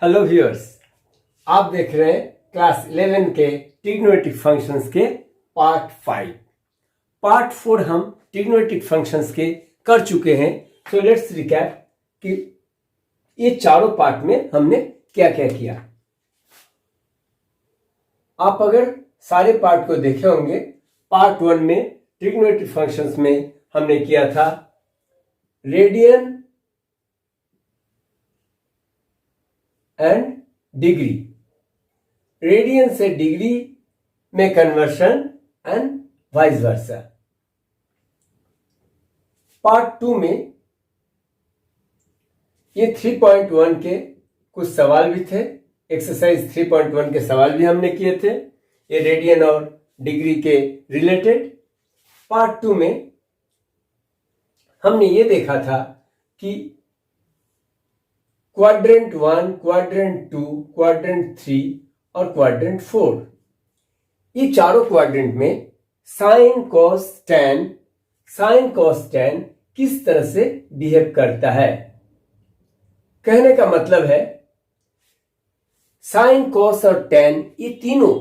Hello viewers, आप देख रहे हैं क्लास 11 के ट्रिग्नोमेट्रिक फंक्शंस के पार्ट 5। पार्ट 4 हम ट्रिग्नोमेट्रिक फंक्शंस के कर चुके हैं। सो लेट्स रिकैप कि ये चारों पार्ट में हमने क्या क्या किया। आप अगर सारे पार्ट को देखे होंगे, पार्ट 1 में ट्रिग्नोमेट्रिक फंक्शंस में हमने किया था रेडियन एंड डिग्री, रेडियन से डिग्री में conversion and vice versa. Part 2 में ये 3.1 के कुछ सवाल भी थे, एक्सरसाइज 3.1 के सवाल भी हमने किए थे, ये रेडियन और डिग्री के रिलेटेड। पार्ट 2 में हमने ये देखा था कि क्वाड्रेंट 1, क्वाड्रेंट 2, क्वाड्रेंट 3 और क्वाड्रेंट 4, ये चारों क्वाड्रेंट में साइन कॉस टैन किस तरह से बिहेव करता है। कहने का मतलब है साइन कॉस और टैन ये तीनों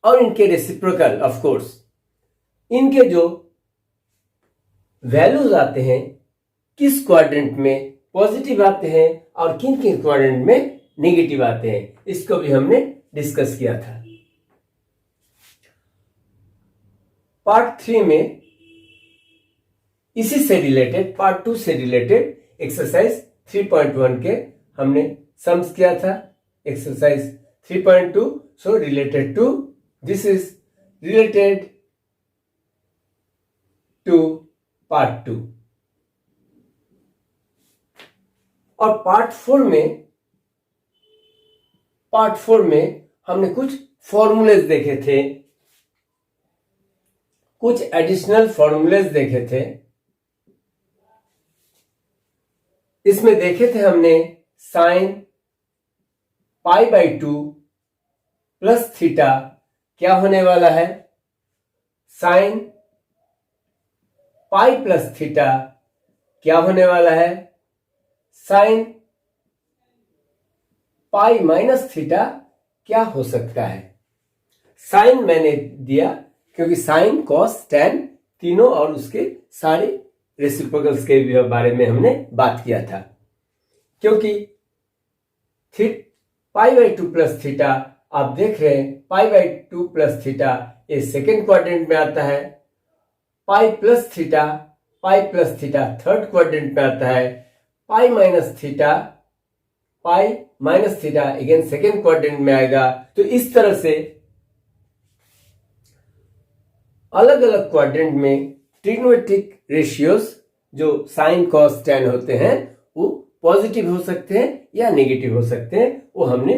और इनके रेसिप्रोकल, ऑफ कोर्स, इनके जो वैल्यूज आते हैं किस क्वाड्रेंट में पॉजिटिव आते हैं और किन किन क्वाड्रेंट में नेगेटिव आते हैं, इसको भी हमने डिस्कस किया था। पार्ट 3 में इसी से रिलेटेड, पार्ट 2 से रिलेटेड एक्सरसाइज 3.1 के हमने सम्स किया था। Exercise 3.2, so related to this is related to part 2। और पार्ट 4 में हमने कुछ फॉर्मूलेज देखे थे, कुछ एडिशनल फॉर्मूलेज देखे थे। इसमें देखे थे हमने साइन π/2 प्लस थीटा क्या होने वाला है, साइन π प्लस थीटा क्या होने वाला है, साइन π माइनस थीटा क्या हो सकता है। साइन मैंने दिया क्योंकि साइन कॉस टैन तीनों और उसके सारे रेसिप्रोकल्स के बारे में हमने बात किया था। क्योंकि π/2 प्लस थीटा आप देख रहे हैं, π/2 प्लस थीटा ये सेकेंड क्वाड्रेंट में आता है, π प्लस थीटा थर्ड क्वाड्रेंट में आता है, π minus theta again second quadrant में आएगा। तो इस तरह से अलग अलग क्वाड्रेंट में ट्रिग्नोमेट्रिक रेशियोज जो साइन कॉस टैन होते हैं वो पॉजिटिव हो सकते हैं या नेगेटिव हो सकते हैं। वो हमने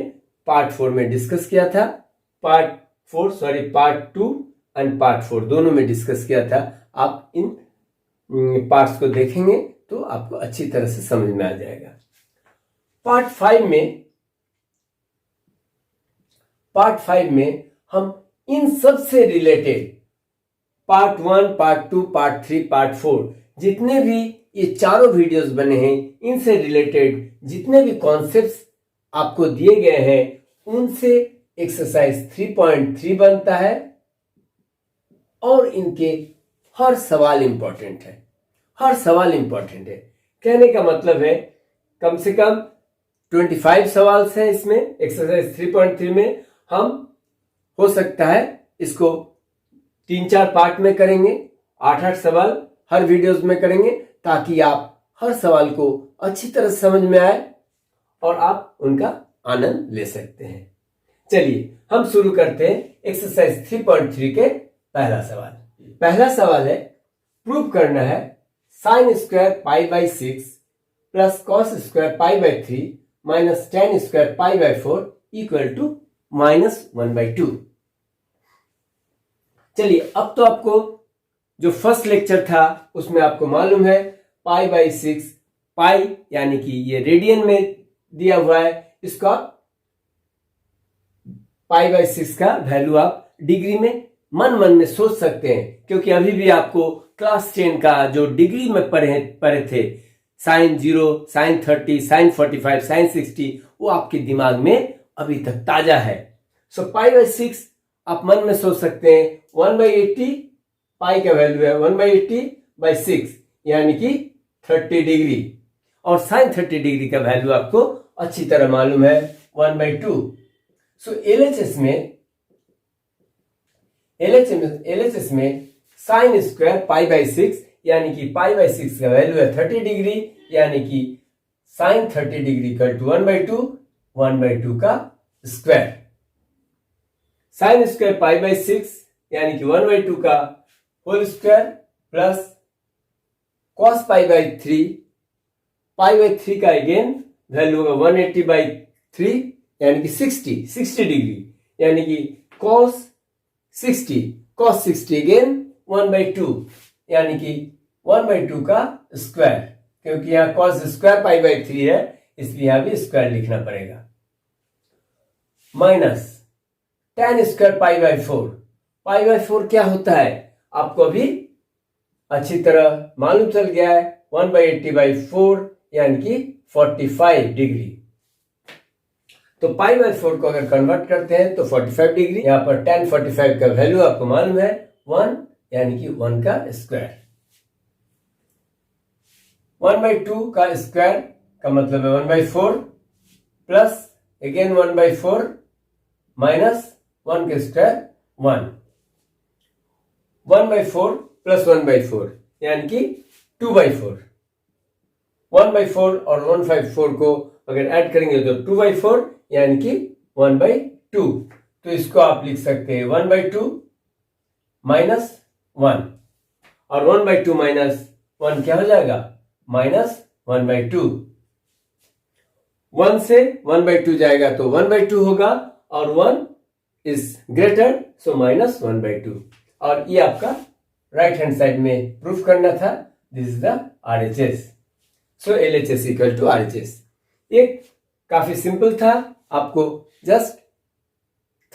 पार्ट 4 में डिस्कस किया था। पार्ट 2 एंड पार्ट 4 दोनों में डिस्कस किया था। आप इन पार्ट्स को देखेंगे तो आपको अच्छी तरह से समझ में आ जाएगा। पार्ट 5 में हम इन सब से related part 1, part 2, part 3, part 4 जितने भी ये चारों वीडियोस बने हैं, इनसे रिलेटेड जितने भी कॉन्सेप्ट्स आपको दिए गए हैं उनसे एक्सरसाइज 3.3 बनता है और इनके हर सवाल इंपॉर्टेंट है। कहने का मतलब है कम से कम 25 सवाल हैं इसमें। एक्सरसाइज 3.3 में हम हो सकता है इसको 3-4 पार्ट में करेंगे, 8-8 सवाल हर वीडियोस में करेंगे, ताकि आप हर सवाल को अच्छी तरह समझ में आए और आप उनका आनंद ले सकते हैं। चलिए हम शुरू करते हैं एक्सरसाइज 3.3 के पहला सवाल है, प्रूव करना है sine square π/6 plus cos square π/3 minus tan square π/4 equal to -1/2। चलिए, अब तो आपको जो फर्स्ट लेक्चर था उसमें आपको मालूम है π/6, पाई यानी कि ये रेडियन में दिया हुआ है, इसका π/6 का वैल्यू आप डिग्री में मन में सोच सकते हैं, क्योंकि अभी भी आपको क्लास 10 का जो डिग्री में पढ़े थे साइन 0, साइन 30, साइन 45, साइन 60 वो आपके दिमाग में अभी तक ताजा है। सो पाई बाई 6 आप मन में सोच सकते हैं 1/80 पाई का वैल्यू है 1/80/6 यानी कि 30 डिग्री, और साइन 30 डिग्री का वैल्यू आपको अच्छी तरह मालूम है 1/2। सो LHS में साइन स्क्वायर पाई बाई 6 यानी कि पाई बाई 6 का वैल्यू है 30 डिग्री, यानी कि साइन 30 डिग्री का 1/2 का square. Sine square pi by 6 यानी कि 1/2 का whole square plus cos pi by 3, pi by 3 का अगेन वैल्यू होगा 180/3 यानी कि 60 डिग्री, यानी कि कॉस 60 अगेन 1/2 यानी कि 1/2 का स्क्वायर, क्योंकि यहां कॉस स्क्वायर पाई बाई 3 है इसलिए यहां भी स्क्वायर लिखना पड़ेगा। Minus tan square pi by 4, pi by 4 क्या होता है आपको अभी अच्छी तरह मालूम चल गया है 1/80/4 यानी कि 45 डिग्री। तो पाई बाई 4 को अगर कन्वर्ट करते हैं तो 45 डिग्री, यहां पर tan 45 का वैल्यू आपको मालूम है 1 यानी कि 1 का स्क्वायर। 1/2 का स्क्वायर का मतलब है 1/4 प्लस अगेन 1/4 माइनस 1 का स्क्वायर 1, 1/4 प्लस 1/4 यानी कि 2/4। 1/4 और 1/4 को अगर ऐड करेंगे तो 2/4 यानी कि 1/2। तो इसको आप लिख सकते हैं 1/2 माइनस 1, और 1/2 माइनस 1 क्या हो जाएगा -1/2। 1 से 1/2 जाएगा तो 1/2 होगा, और 1 इज ग्रेटर सो -1/2। और ये आपका राइट हैंड साइड में प्रूफ करना था। This is the RHS। So LHS equal to RHS। ये काफी सिंपल था, आपको जस्ट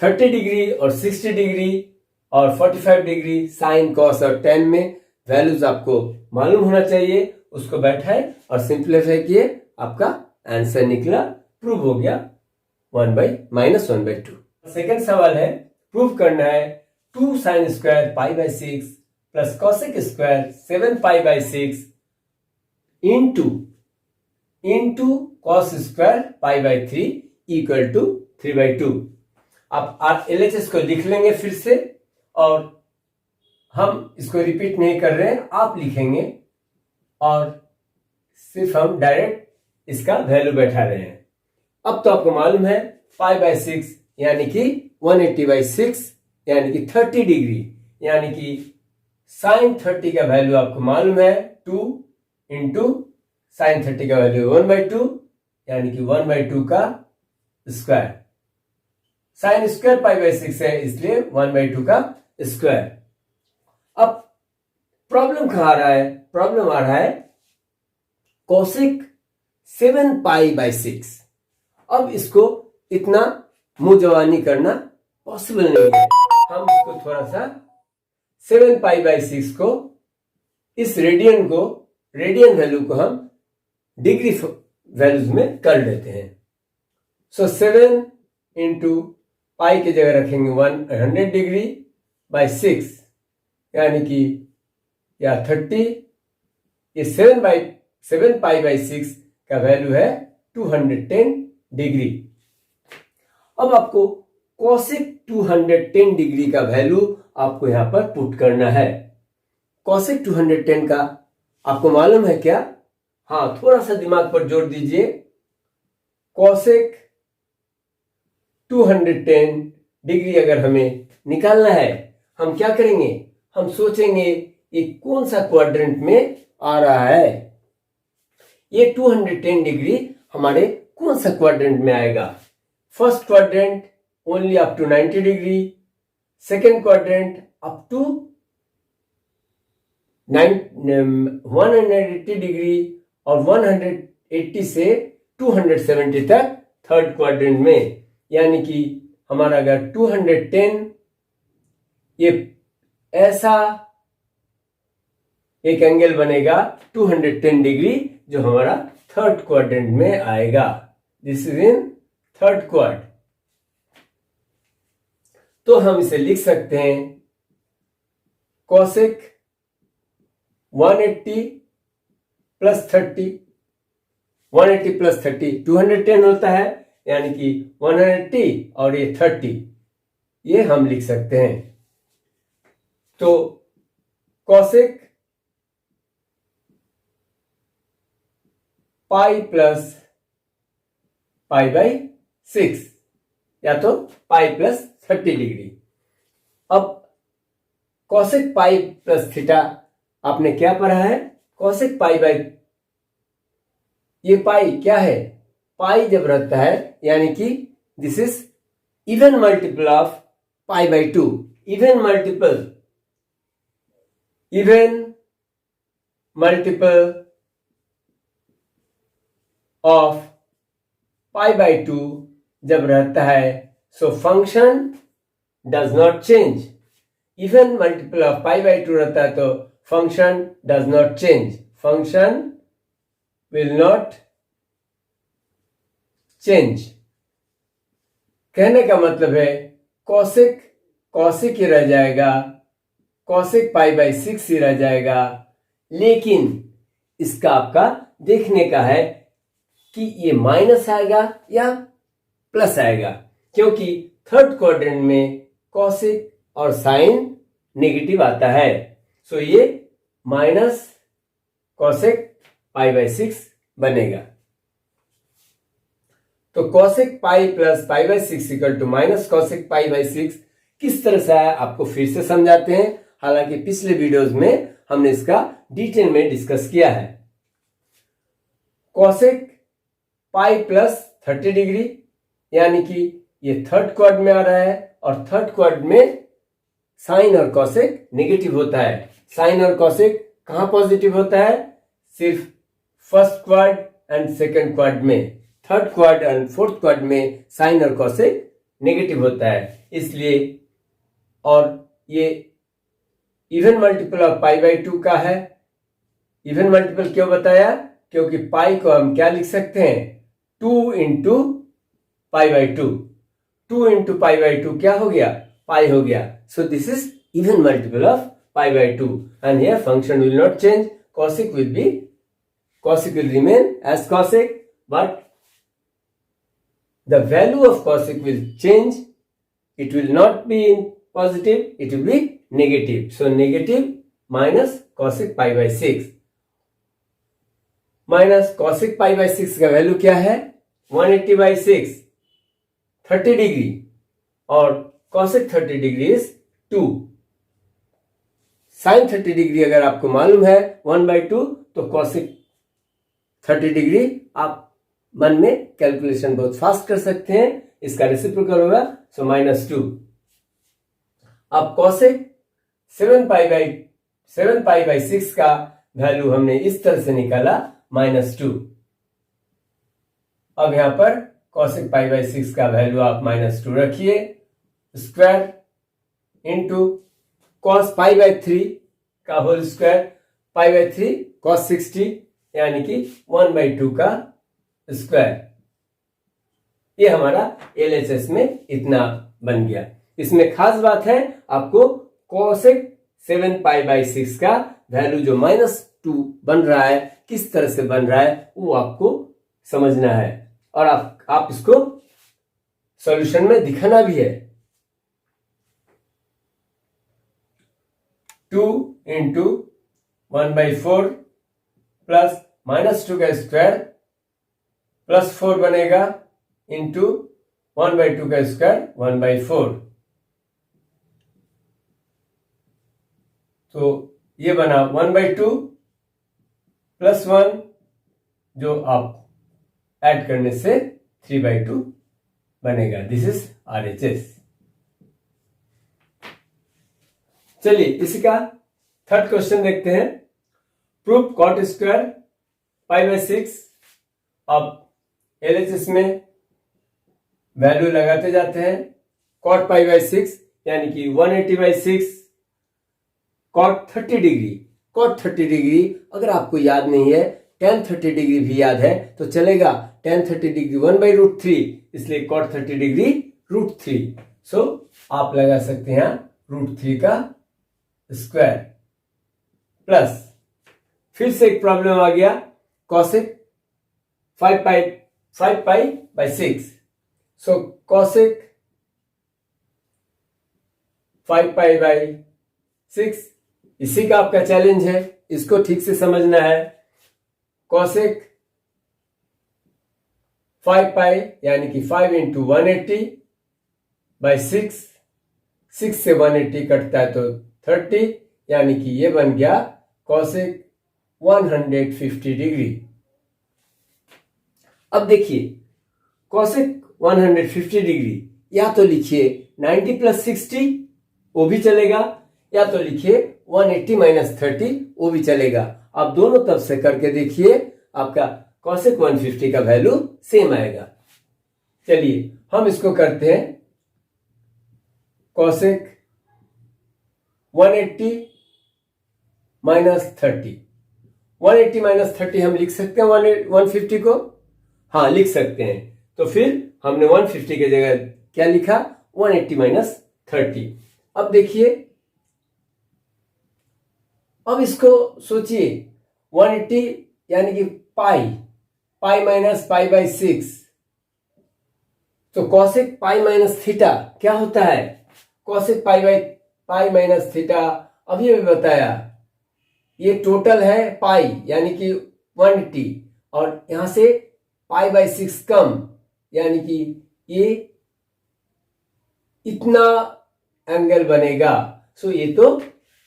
30 डिग्री और 60 डिग्री और 45 डिग्री साइन कॉस और tan में वैल्यूज आपको मालूम होना चाहिए। उसको बैठाए और सिंप्लीफाई किए, आपका आंसर निकला, प्रूव हो गया -1/2। सेकेंड सवाल है, प्रूव करना है 2 sine square pi by 6 plus cosec square 7 pi by 6 into cos square pi by 3 equal to 3/2। आप LHS को लिख लेंगे फिर से, और हम इसको रिपीट नहीं कर रहे हैं, आप लिखेंगे और सिर्फ हम डायरेक्ट इसका वैल्यू बैठा रहे हैं। अब तो आपको मालूम है पाई बाई 6 यानी कि 180/6 यानी कि 30 डिग्री, यानी कि साइन 30 का वैल्यू आपको मालूम है 2 इंटू साइन 30 का वैल्यू 1/2 यानी कि 1/2 का square. Sine square pi by 6 है इसलिए 1/2 का स्क्वायर। अब प्रॉब्लम कहां आ रहा है? प्रॉब्लम आ रहा है कोसेक 7 पाई बाई 6। अब इसको इतना मुंह जवानी करना पॉसिबल नहीं है। हम इसको थोड़ा सा 7 पाई बाई 6 को, इस रेडियन वैल्यू को हम डिग्री वैल्यूज में कर लेते हैं। सो 7 इंटू पाई की जगह रखेंगे 100 डिग्री बाई 6 यानी कि या 30। ये 7 पाई बाई 6 का वैल्यू है 210 डिग्री। अब आपको कोसेक 210 डिग्री का वैल्यू आपको यहां पर पुट करना है। कोसेक 210 का आपको मालूम है क्या? हाँ, थोड़ा सा दिमाग पर जोर दीजिए। कोसेक 210 डिग्री अगर हमें निकालना है, हम क्या करेंगे? हम सोचेंगे ये कौन सा क्वाड्रेंट में आ रहा है। ये 210 डिग्री हमारे कौन सा क्वाड्रेंट में आएगा? First quadrant only up to 90 degree, second quadrant up to 180 degree, और 180 से 270 तक थर्ड क्वाड्रेंट में। यानी कि हमारा अगर 210 ये ऐसा एक एंगल बनेगा 210 डिग्री जो हमारा थर्ड क्वाड्रेंट में आएगा। This is in third quad. तो हम इसे लिख सकते हैं कोसेक 180 प्लस 30, 180 प्लस 30 210 होता है, यानी कि 180 और ये 30, ये हम लिख सकते हैं। तो cosec pi plus pi by 6 या तो पाई प्लस 30 डिग्री। अब कोसेक पाई प्लस थीटा आपने क्या पढ़ा है? कोसेक पाई बाई, ये पाई क्या है? पाई जब रहता है यानी कि this is even multiple of pi by 2, even multiple of pi by 2 जब रहता है, so function does not change. Even multiple of pi by 2 रहता है तो function does not change, function will not change. कहने का मतलब है कोसेक कोसेक ही रह जाएगा, कोसेक पाई बाई 6 ही रह जाएगा, लेकिन इसका आपका देखने का है कि ये माइनस आएगा या प्लस आएगा, क्योंकि थर्ड क्वाड्रेंट में कोसेक और साइन नेगेटिव आता है। सो ये माइनस कोसेक पाई बाई 6 बनेगा। तो cosec pi plus pi by 6 equal to minus cosec pi by 6 किस तरह से आया आपको फिर से समझाते हैं। हालांकि पिछले वीडियोस में हमने इसका डिटेल में डिस्कस किया है। कोसेक पाई प्लस 30 डिग्री यानी कि ये थर्ड क्वाड में आ रहा है और थर्ड क्वाड में साइन और कोसेक नेगेटिव होता है। साइन और कोसेक कहां पॉजिटिव होता है? सिर्फ first quad and second quad में। Third quad and fourth quad में साइन और कोसेक नेगेटिव होता है, इसलिए। और ये even multiple of pi by 2 का है। इवन मल्टीपल क्यों बताया? क्योंकि पाई को हम क्या लिख सकते हैं? 2 into pi by 2। 2 into pi by 2 क्या हो गया? पाई हो गया। So this is even multiple of pi by 2 and here function will not change. Cosec will remain as cosec, but the value of cosec will change. It will not be in positive, it will be negative. So negative minus cosec pi by 6 minus cosec pi by 6 का value क्या है? 180 by 6, 30 degree, और cosec 30 degree is 2। Sine 30 degree अगर आपको मालूम है 1/2, तो cosec 30 degree आप मन में कैलकुलेशन बहुत फास्ट कर सकते हैं। इसका रेसिप्रोकल होगा, सो -2। अब कोसेक 7 पाई बाई 6 का वैल्यू हमने इस तरह से निकाला -2। अब यहां पर कोसेक पाई बाई 6 का वैल्यू आप -2 रखिए, square into cos pi by 3 का whole square, pi by 3 cos 60 यानी कि 1/2 का स्क्वायर। ये हमारा LHS में इतना बन गया। इसमें खास बात है, आपको कोसेक 7 पाई बाई 6 का वैल्यू जो -2 बन रहा है, किस तरह से बन रहा है वो आपको समझना है, और आप इसको सॉल्यूशन में दिखाना भी है। 2 इंटू 1/4 प्लस -2 का स्क्वायर प्लस 4 बनेगा इंटू 1/2 का स्क्वायर 1/4। तो ये बना 1/2 प्लस 1, जो आप ऐड करने से 3/2 बनेगा। This is RHS। चलिए इसी का थर्ड क्वेश्चन देखते हैं। Proof cot square pi by 6। अब LHS में वैल्यू लगाते जाते हैं। कॉट पाई बाई 6 यानी कि 180 by 6, cot 30 degree. cot 30 degree अगर आपको याद नहीं है, tan 30 डिग्री भी याद है तो चलेगा। tan 30 डिग्री 1/√3, इसलिए cot 30 डिग्री √3। सो आप लगा सकते हैं √3 का स्क्वायर प्लस, फिर से एक प्रॉब्लम आ गया, cosec 5π/6। सो cosec 5π/6 इसी का आपका चैलेंज है, इसको ठीक से समझना है। cosec 5π यानी कि 5 × 180/6, 6 से 180 कटता है तो 30, यानी कि ये बन गया cosec 150 डिग्री। अब देखिए cosec 150 डिग्री या तो लिखिए 90 + 60 वो भी चलेगा, या तो लिखिए 180 - 30 वो भी चलेगा। आप दोनों तरफ से करके देखिए, आपका cosec 150 का वैल्यू सेम आएगा। चलिए हम इसको करते हैं, cosec 180 - 30, 180 - 30 हम लिख सकते हैं 150 को, हाँ लिख सकते हैं। तो फिर हमने 150 की जगह क्या लिखा, 180 - 30। अब देखिए, अब इसको सोचिए, 180 यानी कि पाई -π/6, तो cosec π - थीटा क्या होता है, cosec π/θ अभी बताया, ये टोटल है पाई यानी कि 180, और यहां से π/6 कम, यानी कि ये इतना एंगल बनेगा। सो ये तो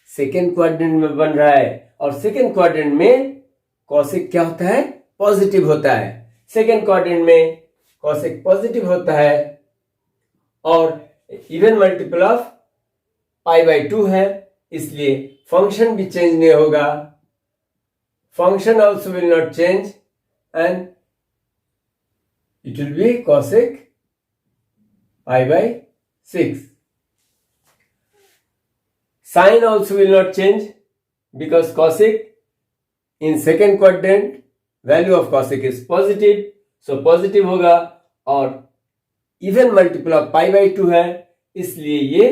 सेकेंड क्वाड्रेंट में बन रहा है, और सेकेंड क्वाड्रेंट में cosec क्या होता है, पॉजिटिव होता है। सेकेंड क्वाड्रेंट में cosec पॉजिटिव होता है, और इवन मल्टीपल ऑफ π/2 है, इसलिए फंक्शन भी चेंज नहीं होगा, function also will not change and it will be cosec π/6। Sign also will not change because cosec in second quadrant value of cosec is positive, so positive होगा, और even multiple of π/2 है, इसलिए ये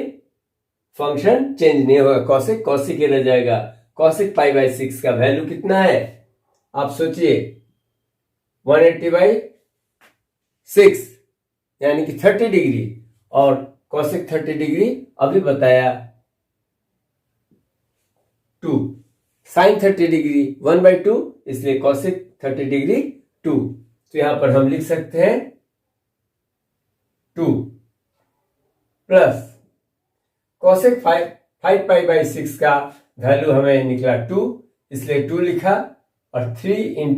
function change नहीं होगा, cosec cosec ही रह जाएगा। cosec π/6 का वैल्यू कितना है, आप सोचिए, 180/6 यानी कि 30 डिग्री, और cosec 30 डिग्री अभी बताया 2, sin 30 डिग्री 1/2, इसलिए cosec 30 डिग्री 2। तो यहां पर हम लिख सकते हैं 2 प्लस cosec 5π/6 का वैल्यू हमें निकला 2, इसलिए 2 लिखा, और 3 ×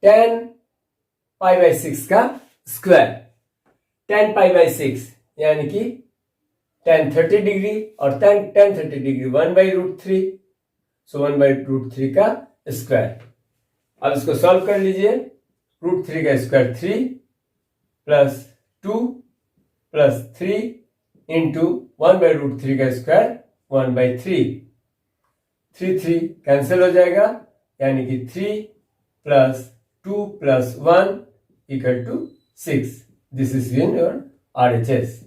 tan π/6 का स्क्वायर, tan π/6 यानी कि tan 30 डिग्री, और tan 30 डिग्री 1/√3, सो 1/√3 का स्क्वायर। अब इसको सॉल्व कर लीजिए, √3 का स्क्वायर 3 प्लस 2 प्लस 3 × 1/√3 का स्क्वायर 1/3, 3 कैंसिल हो जाएगा, यानी कि 3 + 2 + 1 = 6। This is in your RHS।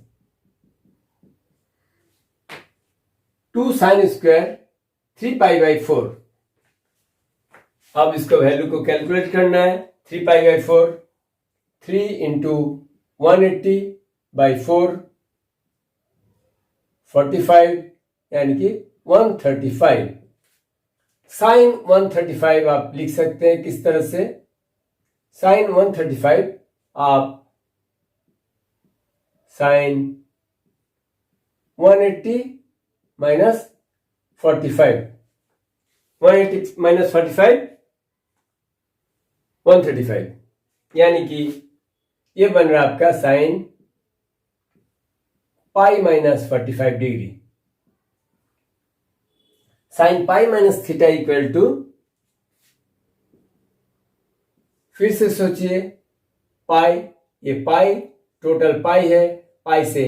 2 sin square 3π/4। अब इसको वैल्यू को कैलकुलेट करना है, 3π/4, 3 × 180/4 45, यानी कि 135। sin 135 आप लिख सकते हैं किस तरह से, sin 135 आप sin 180 - 45, 180 - 45 135, यानी कि ये बन रहा आपका sin π - 45 degree. sin π - theta equal to, फिर से सोचिए, पाई, ये पाई टोटल पाई है, पाई से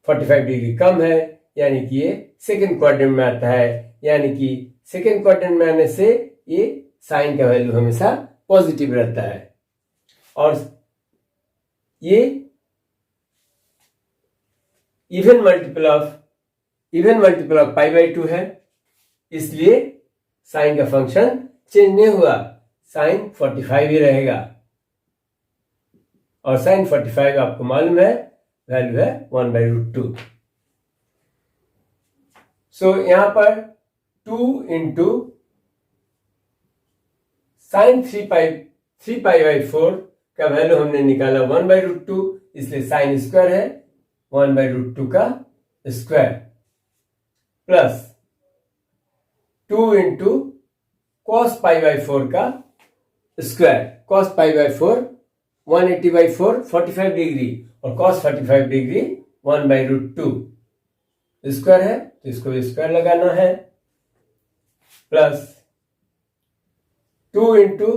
45 डिग्री कम है, यानी कि ये सेकेंड क्वाड्रेंट में आता है, यानी कि सेकेंड क्वाड्रेंट में आने से ये साइन का वैल्यू हमेशा पॉजिटिव रहता है। और ये even multiple of pi by 2 है, इसलिए साइन का फंक्शन चेंज नहीं हुआ, साइन 45 ही रहेगा। और साइन 45 आपको मालूम है वैल्यू है 1/√2। सो यहां पर 2 इंटू साइन 3π/4 का वैल्यू हमने निकाला 1/√2, इसलिए साइन स्क्वायर है 1/√2 का स्क्वायर, प्लस 2 इंटू cos π/4 का स्क्वायर। cos π/4 180/4 45 डिग्री, और cos 45 डिग्री 1/√2 स्क्वायर है, तो इसको स्क्वायर लगाना है, प्लस 2 इंटू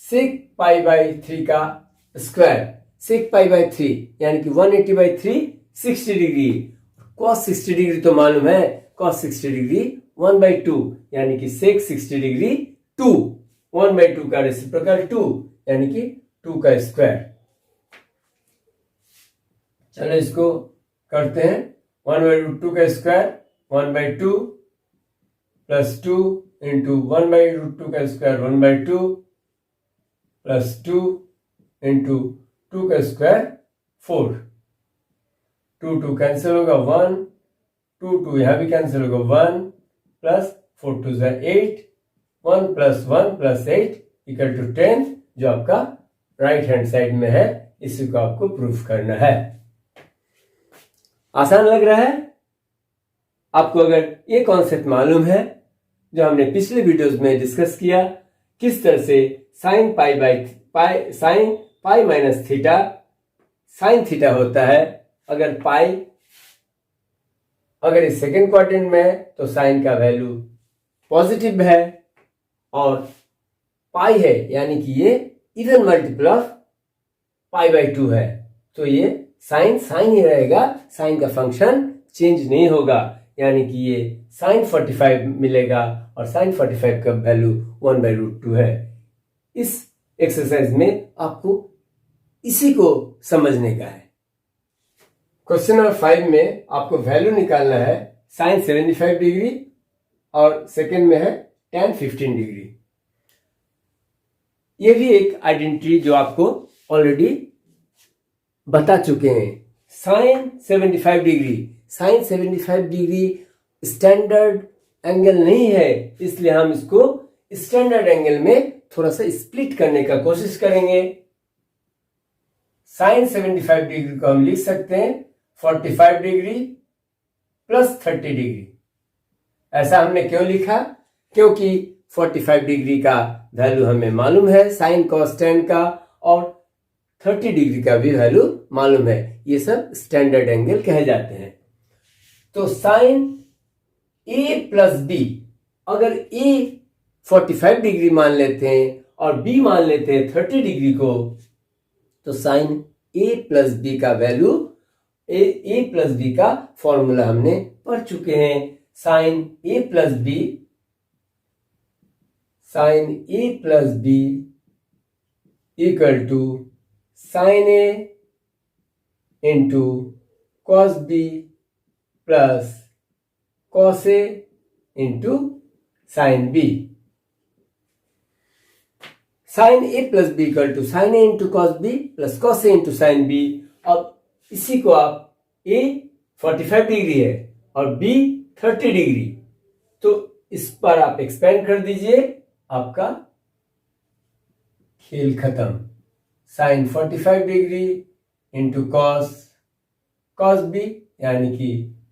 sec π/3 का स्क्वायर। sec π/3 यानी कि 180/3 60 डिग्री, cos 60 डिग्री तो मालूम है, cos 60 डिग्री 1/2 यानी कि sec 60 डिग्री 2, 1/2 का रेसिप्रोकल 2 यानी कि 2 का स्क्वायर। चलो इसको करते हैं, 1/√2 का स्क्वायर 1/2 प्लस 2 इंटू 1/√2 का स्क्वायर 1/2 प्लस 2 इंटू 2 का स्क्वायर 4, 2 कैंसिल होगा 1, 2 यहां भी कैंसिल होगा 1 plus 4 2 8, 1 plus 1 plus 8 equal to 10, जो आपका राइट हैंड साइड में है, इसी को आपको प्रूफ करना है। आसान लग रहा है आपको? अगर ये कॉन्सेप्ट मालूम है जो हमने पिछले वीडियोस में डिस्कस किया, किस तरह से sign pi minus theta sine theta होता है, अगर इस सेकेंड क्वाड्रेंट में है तो साइन का वैल्यू पॉजिटिव है, और पाई है यानी कि ये इवन मल्टीपल ऑफ π/2 है, तो ये साइन ही रहेगा, साइन का फंक्शन चेंज नहीं होगा, यानी कि ये साइन 45 मिलेगा, और साइन 45 का वैल्यू 1/√2 है। इस एक्सरसाइज में आपको इसी को समझने का है। क्वेश्चन नंबर 5 में आपको वैल्यू निकालना है साइन 75 डिग्री, और सेकेंड में है tan 15 डिग्री। ये भी एक आइडेंटिटी जो आपको ऑलरेडी बता चुके हैं। साइन 75 डिग्री स्टैंडर्ड एंगल नहीं है, इसलिए हम इसको स्टैंडर्ड एंगल में थोड़ा सा स्प्लिट करने का कोशिश करेंगे। साइन 75 डिग्री को हम लिख सकते हैं 45 डिग्री प्लस 30 डिग्री। ऐसा हमने क्यों लिखा? क्योंकि 45 डिग्री का वैल्यू हमें मालूम है साइन कॉस टेन का, और 30 डिग्री का भी वैल्यू मालूम है। ये सब स्टैंडर्ड एंगल कहे जाते हैं। तो साइन ए प्लस बी, अगर ए 45 डिग्री मान लेते हैं और बी मान लेते हैं 30 डिग्री को, तो साइन ए प्लस बी का वैल्यू, ए प्लस बी का फॉर्मूला हमने पढ़ चुके हैं। Sine A plus B equal to sine A into cos B plus cos A into sine B. Sine A plus B equal to sine A into cos B plus cos A into sine B. अब इसी को आप ए 45 degree है और B 30 degree, तो इस पर आप एक्सपेंड कर दीजिए, आपका खेल खत्म। Sine 45 degree into cos B यानी कि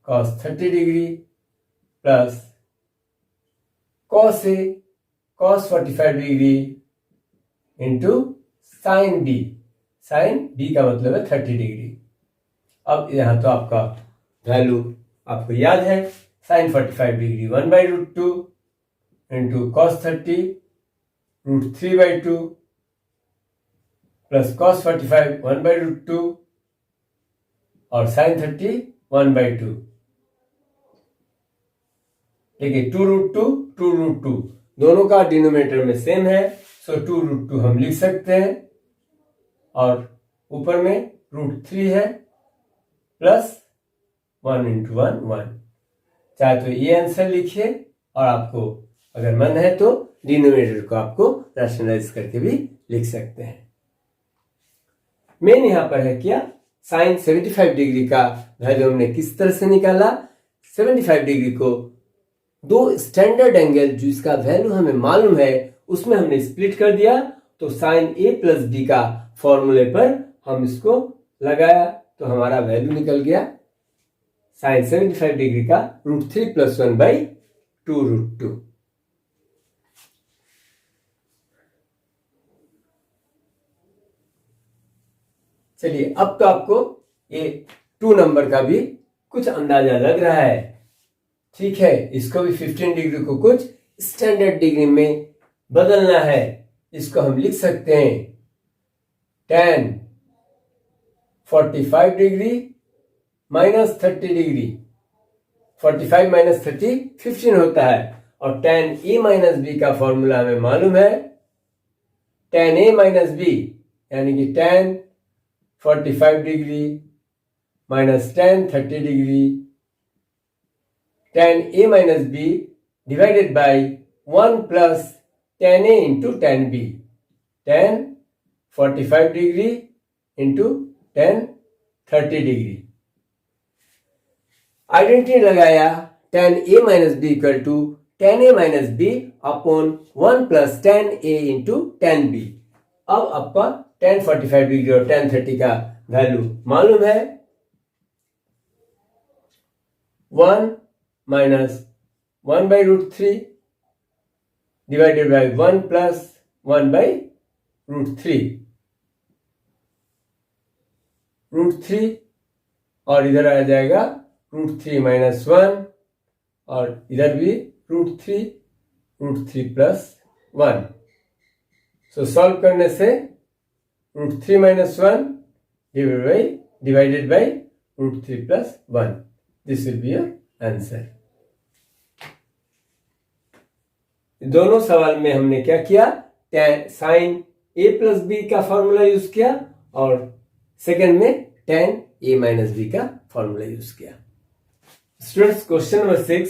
cos 30 degree plus cos A cos 45 degree into sine B का मतलब है 30 डिग्री। अब यहां तो आपका वैल्यू आपको याद है, sine 45 degree 1/√2 into cos 30 √3/2 plus cos 45 1/√2 और साइन 30 1/2। देखिए 2√2 दोनों का डिनोमिनेटर में सेम है, सो 2√2 हम लिख सकते हैं और ऊपर में √3 है प्लस 1 × 1 1। चाहे तो ये आंसर लिखिए और आपको अगर मन है तो डिनोमिनेटर को आपको रैशनलाइज करके भी लिख सकते हैं। मेन यहां पर है क्या, साइन 75 डिग्री का वैल्यू हमने किस तरह से निकाला। 75 डिग्री को दो स्टैंडर्ड एंगल जो इसका वैल्यू हमें मालूम है उसमें हमने स्प्लिट कर दिया, तो साइन a प्लस b का फॉर्मूले पर हम इसको लगाया तो हमारा वैल्यू निकल गया साइन 75 डिग्री का √3 + 1/2√2। चलिए अब तो आपको ये 2 नंबर का भी कुछ अंदाजा लग रहा है, ठीक है। इसको भी 15 डिग्री को कुछ स्टैंडर्ड डिग्री में बदलना है। इसको हम लिख सकते हैं tan 45 डिग्री माइनस 30 डिग्री। 45 - 30 15 होता है और tan a - b का फॉर्मूला हमें मालूम है tan a - b यानी कि tan 45 degree minus tan 30 degree tan a - b divided by 1 plus tan a × tan b। tan 45 degree into tan 30 degree. Identity लगाया tan a - b equal to tan a - b upon 1 plus tan a × tan b। अब आपका tan 45 degree और tan 30 का value मालूम है, 1 - 1/√3 divided by 1 plus 1/√3। √3 और इधर आ जाएगा √3 - 1 और इधर भी √3 + 1। सो सॉल्व करने से √3 - 1 divided by √3 + 1। This will be your answer. दोनों सवाल में हमने क्या किया, साइन a + b का फॉर्मूला यूज किया और सेकंड में tan a - b का फॉर्मूला यूज किया। Students question number 6,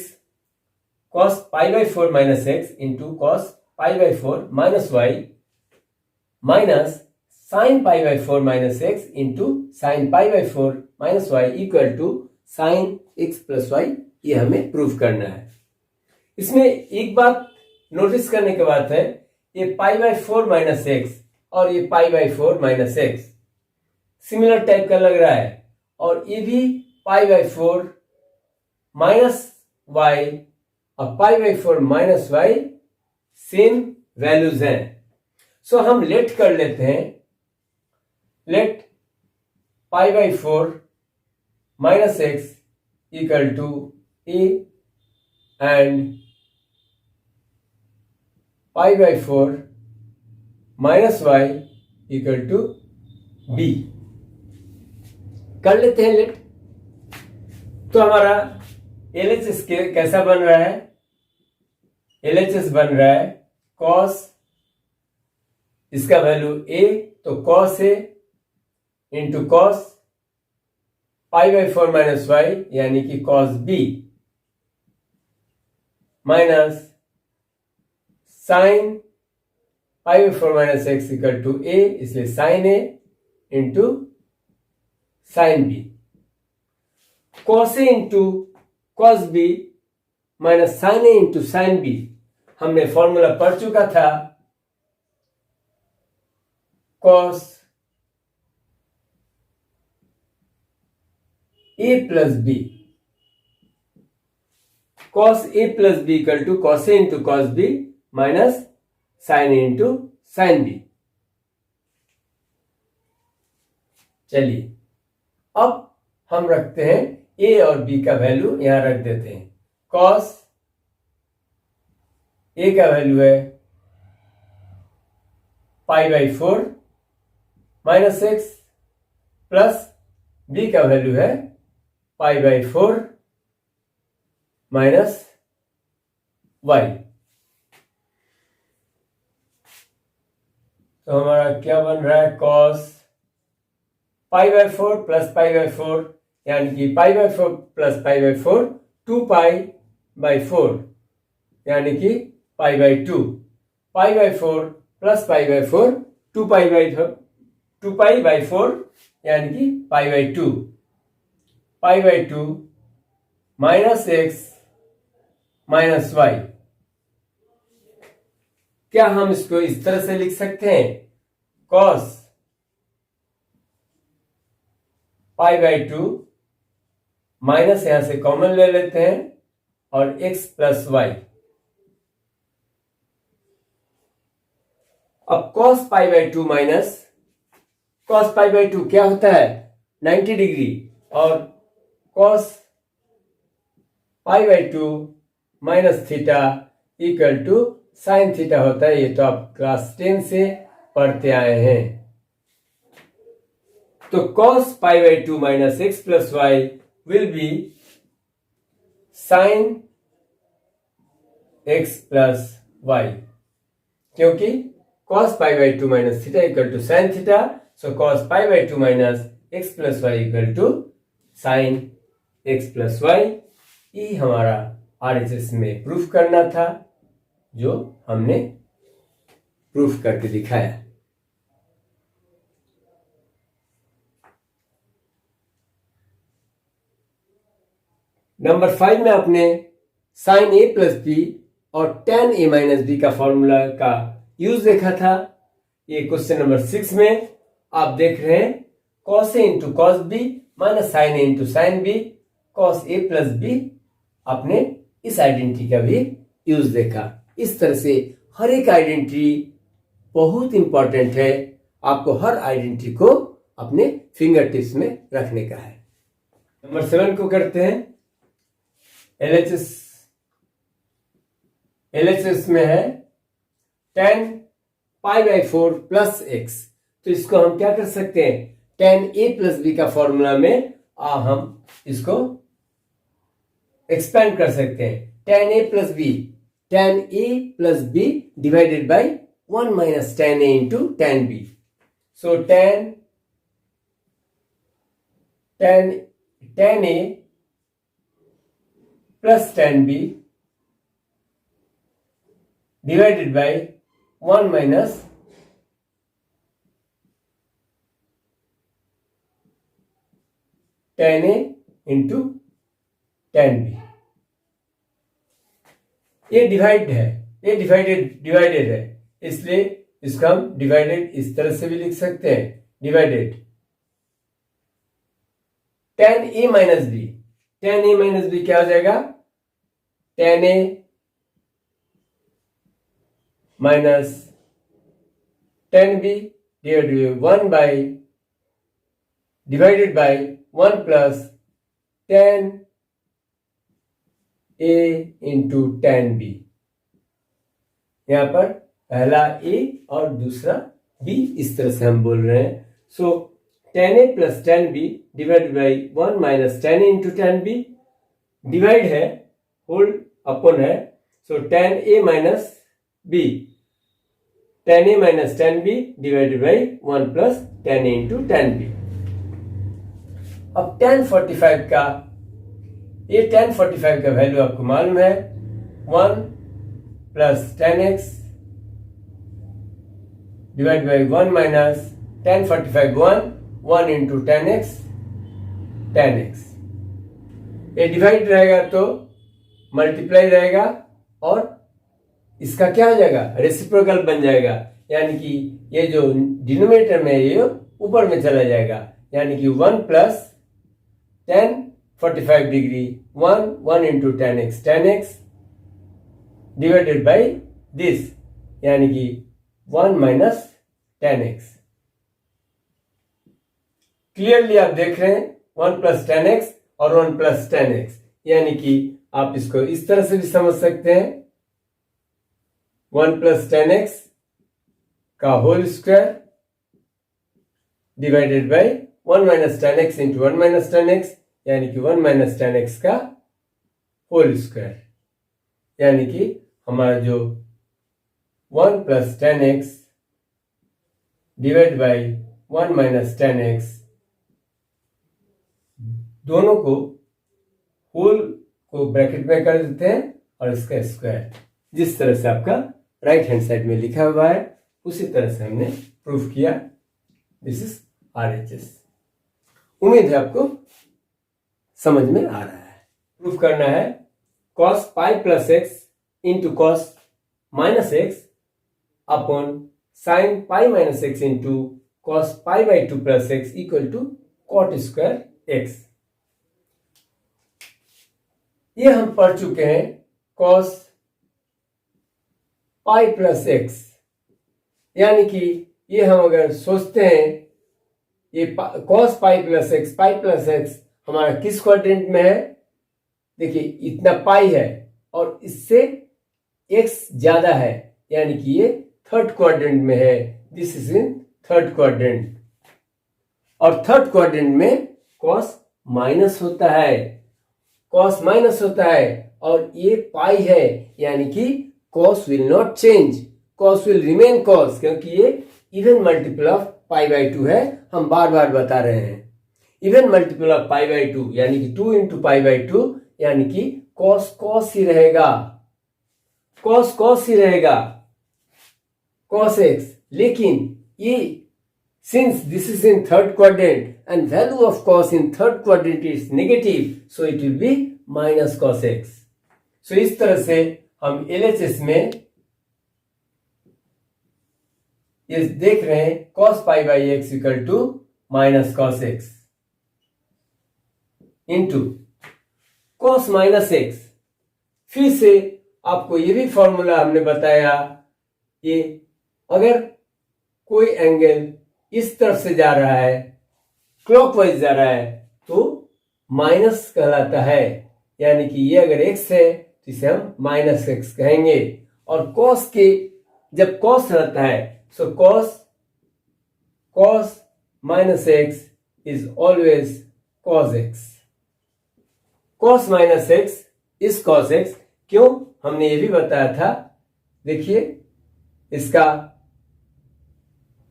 cos π/4 - x into cos π/4 - y minus sin π/4 - x into sin π/4 - y equal to sin x + y। ये हमें प्रूव करना है। इसमें एक बात नोटिस करने की बात है, ये π/4 - x और ये π/4 - x सिमिलर टाइप का लग रहा है और ये भी π/4 - y और π/4 - y सेम वैल्यूज हैं। सो हम लेट कर लेते हैं, let π/4 - x equal to a and π/4 - y equal to b कर लेते हैं लेट। तो हमारा LHS कैसा बन रहा है, LHS बन रहा है cos, इसका वैल्यू a तो cos a into cos π/4 - y यानी कि cos b minus sin π/4 - x equal to a, इसलिए sin a into sin b। cos a into cos b minus sin a into sin b हमने formula पढ़ चुका था, cos a plus b, cos a plus b equal to cos a into cos b minus sin a into sin b। चलिए अब हम रखते हैं a और b का वैल्यू यहां रख देते हैं। cos a का वैल्यू है π/4 माइनस x प्लस b का वैल्यू है π/4 माइनस y। तो हमारा क्या बन रहा है, cos π/4 प्लस π/4, यानी कि π/4 प्लस π/4 2π/4, यानी कि π/2, π/4 प्लस π/4 2π/4, यानी कि π/2, π/2 माइनस x माइनस y। क्या हम इसको इस तरह से लिख सकते हैं, cos π/2 माइनस यहां से कॉमन ले लेते हैं और x प्लस वाई। अब cos π/2 माइनस cos π/2 क्या होता है, 90 डिग्री, और cos π/2 minus theta equal to sine theta होता है। ये तो आप क्लास 10 से पढ़ते आए हैं। तो cos π/2 minus x plus Y will be sine x plus Y, क्योंकि cos π/2 minus theta equal to sine theta, so cos π/2 minus x plus Y equal to sine x plus Y. ये हमारा RHS में proof करना था, जो हमने proof करके दिखाया। नंबर 5 में आपने साइन ए प्लस बी और टेन ए माइनस बी का फॉर्मूला का यूज देखा था। ये क्वेश्चन नंबर 6 में आप देख रहे हैं cos A into cos B minus sine A into sine B, cos A plus B. आपने इस आइडेंटिटी का भी यूज देखा। इस तरह से हर एक आइडेंटिटी बहुत इंपॉर्टेंट है, आपको हर आइडेंटिटी को अपने फिंगर टिप्स में रखने का है। नंबर 7 को करते हैं। LHS में है tan π/4 प्लस x, तो इसको हम क्या कर सकते हैं, tan a प्लस बी का फॉर्मूला में हम इसको एक्सपेंड कर सकते हैं। tan a plus b divided by 1 minus tan a into tan b। So tan a प्लस tan b divided by 1 minus tan a into tan b। ये divided है, इसलिए इसको हम डिवाइडेड इस तरह से भी लिख सकते हैं, divided tan a minus b क्या हो जाएगा, tan a minus tan b divided by 1 plus tan a into tan b। यहां पर पहला a और दूसरा b, इस तरह से हम बोल रहे हैं। सो tan a प्लस tan b divided by 1 minus tan a into tan b, divide है, होल अपन है, सो tan a minus tan b divided by 1 plus tan a into tan b। अब tan 45 का वैल्यू आपको मालूम है, 1 plus tan x divide by 1 minus tan 45 1 into tan x। ये divide रहेगा तो मल्टीप्लाई रहेगा, और इसका क्या हो जाएगा, रेसिप्रोकल बन जाएगा, यानी कि ये जो डिनोमिनेटर में ये ऊपर में चला जाएगा, यानी कि 1 plus tan 45 degree 1 into tan x divided by this, यानी कि 1 माइनस tan x। क्लियरली आप देख रहे हैं 1 प्लस tan x और 1 प्लस tan x, यानी कि आप इसको इस तरह से भी समझ सकते हैं, 1 प्लस tan x का whole square divided by 1 minus tan x into 1 minus tan x, यानी कि 1 माइनस tan x का होल स्क्वायर, यानी कि हमारा जो 1 plus 10x divide by 1 minus 10x, दोनों को होल को ब्रैकेट में कर देते हैं और इसका स्क्वायर, जिस तरह से आपका राइट हैंड साइड में लिखा हुआ है उसी तरह से हमने प्रूफ किया। This is RHS। उम्मीद है आपको समझ में आ रहा है। प्रूफ करना है cos pi plus x into cos minus x upon sine pi minus x into cos pi by 2 plus x equal to cot square x. ये हम पढ़ चुके हैं cos पाई प्लस एक्स, यानी कि ये हम अगर सोचते हैं ये cos पाई प्लस एक्स हमारा किस क्वाड्रेंट में है। देखिए इतना पाई है और इससे x ज्यादा है, यानी कि ये थर्ड क्वाड्रेंट में है। This is in third quadrant, और थर्ड क्वाड्रेंट में cos माइनस होता है, cos माइनस होता है और ये पाई है, यानी कि cos will not change, cos will remain cos, क्योंकि ये even multiple of pi by 2 है। हम बार बार बता रहे हैं even multiple of pi by 2 यानी कि 2 इंटू पाई बाई 2, यानी कि cos ही रहेगा, cos ही रहेगा, cos x। लेकिन ये since this is in third quadrant and value of cos in third quadrant is negative, so it will be minus cos x। सो इस तरह से हम LHS में ये देख रहे हैं cos pi by x equal to minus cos x into cos minus x. फिर से आपको ये भी फॉर्मूला हमने बताया, ये अगर कोई एंगल इस तरफ से जा रहा है, क्लॉकवाइज जा रहा है, तो माइनस कहलाता है, यानी कि ये अगर x है तो इसे हम माइनस x कहेंगे। और cos के जब cos रहता है, सो cos minus x is always cos x, cos minus x is cos x। क्यों, हमने ये भी बताया था। देखिए इसका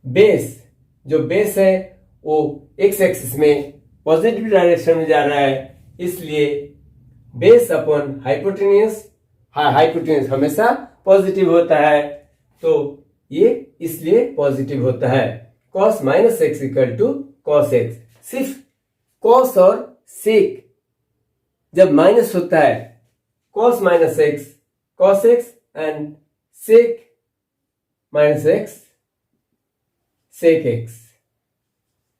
बेस, जो बेस है वो x एक्सिस में पॉजिटिव डायरेक्शन में जा रहा है, इसलिए बेस अपॉन हाइपोटेन्यूज, हाइपोटेन्यूज हमेशा पॉजिटिव होता है, तो ये इसलिए पॉजिटिव होता है। cos minus x equal to cos x। सिर्फ cos और sec जब माइनस होता है, cos minus x cos x and sec minus x sec x,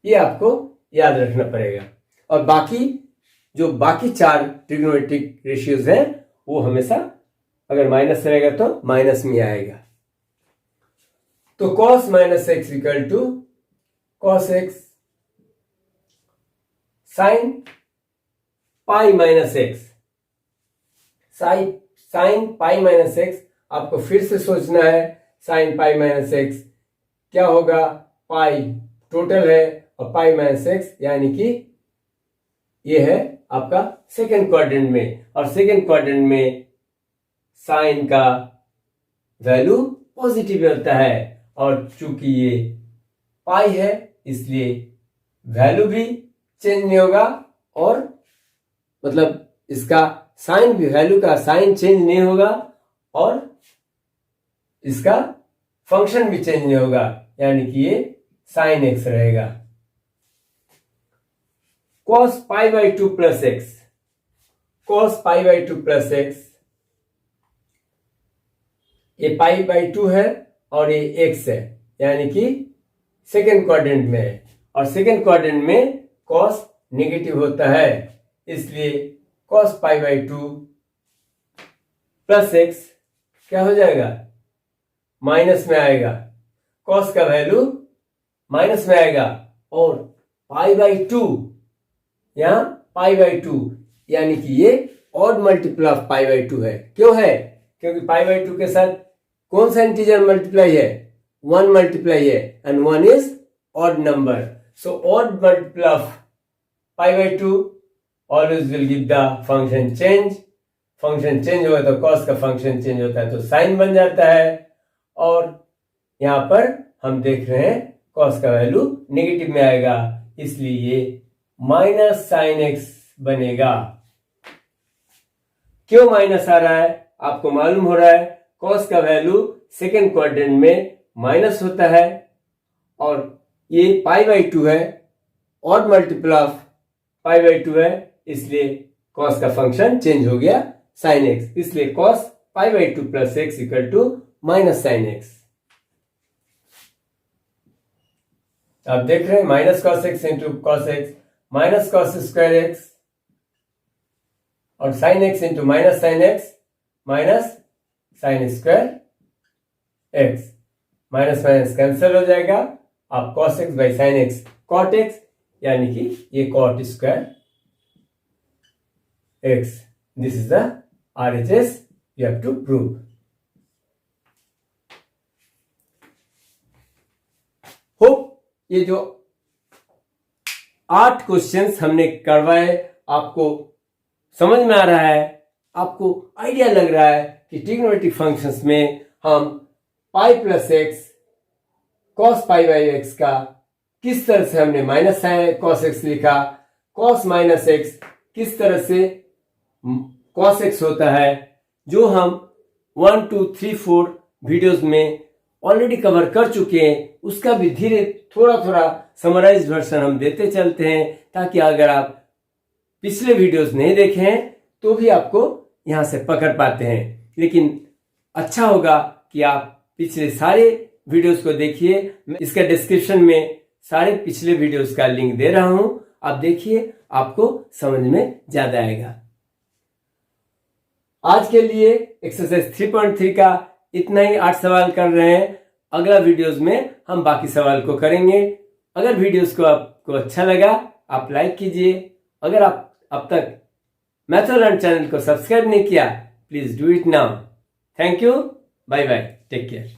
ये आपको याद रखना पड़ेगा। और बाकी जो बाकी 4 ट्रिग्नोमेट्रिक रेशियोज हैं वो हमेशा अगर माइनस रहेगा तो माइनस में आएगा। तो cos minus x equal to cos x sine pi minus x, sine pi minus x आपको फिर से सोचना है। साइन पाई माइनस एक्स क्या होगा, पाई टोटल है और पाई माइनस एक्स, यानी कि ये है आपका सेकेंड क्वाड्रेंट में, और सेकेंड क्वाड्रेंट में साइन का वैल्यू पॉजिटिव रहता है, और चूंकि ये पाई है इसलिए वैल्यू भी चेंज नहीं होगा, और मतलब इसका साइन भी, वैल्यू का साइन चेंज नहीं होगा और इसका फंक्शन भी चेंज नहीं होगा, यानी कि ये साइन एक्स रहेगा। cos pi by 2 plus x, cos pi by 2 plus x, ये पाई बाई 2 है और ये x है, यानी कि सेकेंड क्वाड्रेंट में है, और सेकेंड क्वाड्रेंट में cos नेगेटिव होता है, इसलिए cos pi by 2 plus x क्या हो जाएगा, माइनस में आएगा। cos का वैल्यू माइनस में आएगा, और पाई बाई 2 यहां पाई बाई 2, यानी कि ये odd multiple of pi by 2 है। क्यों है, क्योंकि पाई बाई 2 के साथ कौन सा इंटीजर मल्टीप्लाई है, 1 मल्टीप्लाई है, and 1 is odd number, so odd multiple of pi by 2 always will give the function change function change होगा तो कॉस का फंक्शन चेंज होता है तो साइन बन जाता है। और यहां पर हम देख रहे हैं कॉस का वैल्यू नेगेटिव में आएगा, इसलिए ये माइनस साइन एक्स बनेगा। क्यों माइनस आ रहा है? आपको मालूम हो रहा है कॉस का वैल्यू सेकेंड क्वाड्रेंट में माइनस होता है और ये पाई बाई 2 है, और मल्टीपल ऑफ पाई बाई 2 है, इसलिए कॉस का फंक्शन चेंज हो गया साइन एक्स, इसलिए cos pi by 2 plus x equal to minus sine X. आप देख रहे हैं minus cos X into cos X minus cos square X और sine X into minus sine X minus sine square X, minus minus cancel हो जाएगा। आप cos X by sine X cot X, यानी कि ये cot square X. This is the RHS you have to prove। Hope ये जो 8 questions हमने करवाए आपको समझ में आ रहा है, आपको आइडिया लग रहा है कि ट्रिग्नोमेट्रिक फंक्शंस में हम पाई plus x cos pi by x का किस तरह से हमने माइनस कॉस एक्स लिखा, कॉस माइनस एक्स किस तरह से कॉस एक्स होता है, जो हम 1 2 3 4 वीडियोस में ऑलरेडी कवर कर चुके हैं। उसका भी धीरे थोड़ा थोड़ा समराइज्ड वर्जन हम देते चलते हैं, ताकि अगर आप पिछले वीडियोस नहीं देखे हैं तो भी आपको यहां से पकड़ पाते हैं। लेकिन अच्छा होगा कि आप पिछले सारे वीडियोस को देखिए। मैं इसका डिस्क्रिप्शन में सारे पिछले वीडियोस का लिंक दे रहा हूं, आप देखिए, आपको समझ में ज्यादा आएगा। आज के लिए एक्सरसाइज 3.3 का इतना ही, 8 सवाल कर रहे हैं। अगला वीडियोस में हम बाकी सवाल को करेंगे। अगर वीडियोस को आपको अच्छा लगा आप लाइक कीजिए। अगर आप अब तक मैथ लर्न चैनल को सब्सक्राइब नहीं किया, please do it now. Thank you, bye bye, take care.